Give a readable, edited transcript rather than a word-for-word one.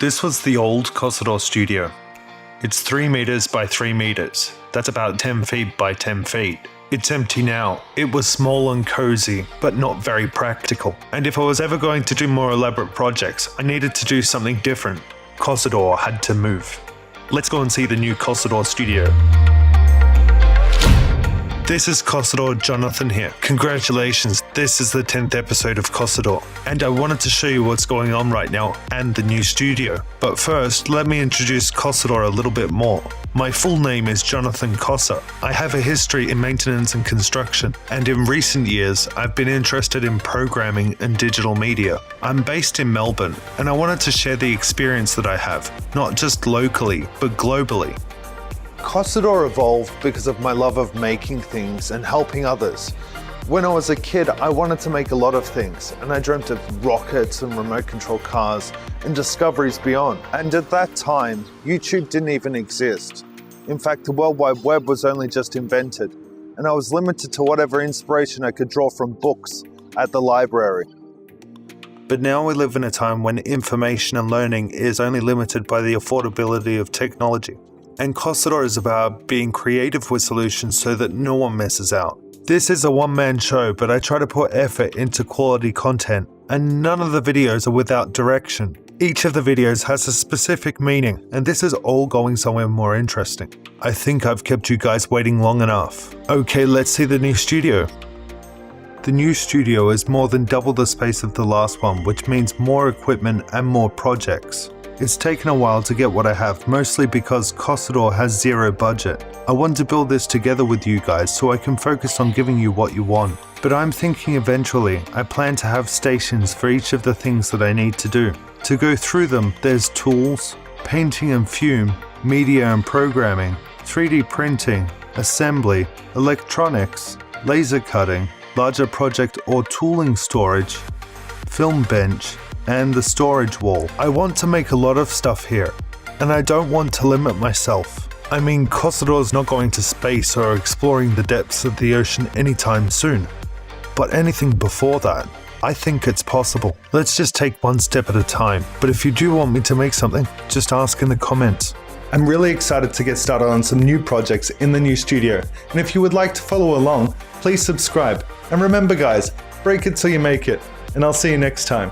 This was the old Cosidor studio. It's 3 meters by 3 meters. That's about 10 feet by 10 feet. It's empty now. It was small and cozy, but not very practical. And if I was ever going to do more elaborate projects, I needed to do something different. Cosidor had to move. Let's go and see the new Cosidor studio. This is Cosidor Jonathan here. Congratulations, this is the 10th episode of Cosidor, and I wanted to show you what's going on right now and the new studio. But first, let me introduce Cosidor a little bit more. My full name is Jonathan Cossa. I have a history in maintenance and construction, and in recent years, I've been interested in programming and digital media. I'm based in Melbourne, and I wanted to share the experience that I have, not just locally, but globally. Cosidor evolved because of my love of making things and helping others. When I was a kid, I wanted to make a lot of things, and I dreamt of rockets and remote control cars and discoveries beyond. And at that time, YouTube didn't even exist. In fact, the World Wide Web was only just invented, and I was limited to whatever inspiration I could draw from books at the library. But now we live in a time when information and learning is only limited by the affordability of technology. And Cosidor is about being creative with solutions so that no one misses out. This is a one-man show, but I try to put effort into quality content, and none of the videos are without direction. Each of the videos has a specific meaning, and this is all going somewhere more interesting. I think I've kept you guys waiting long enough. Okay, let's see the new studio. The new studio is more than double the space of the last one, which means more equipment and more projects. It's taken a while to get what I have, mostly because Cosidor has zero budget. I want to build this together with you guys so I can focus on giving you what you want. But I'm thinking eventually, I plan to have stations for each of the things that I need to do. To go through them, there's tools, painting and fume, media and programming, 3D printing, assembly, electronics, laser cutting, larger project or tooling storage, film bench, and the storage wall. I want to make a lot of stuff here, and I don't want to limit myself. I mean, Cosidor's not going to space or exploring the depths of the ocean anytime soon. But anything before that, I think it's possible. Let's just take one step at a time. But if you do want me to make something, just ask in the comments. I'm really excited to get started on some new projects in the new studio. And if you would like to follow along, please subscribe. And remember guys, break it till you make it. And I'll see you next time.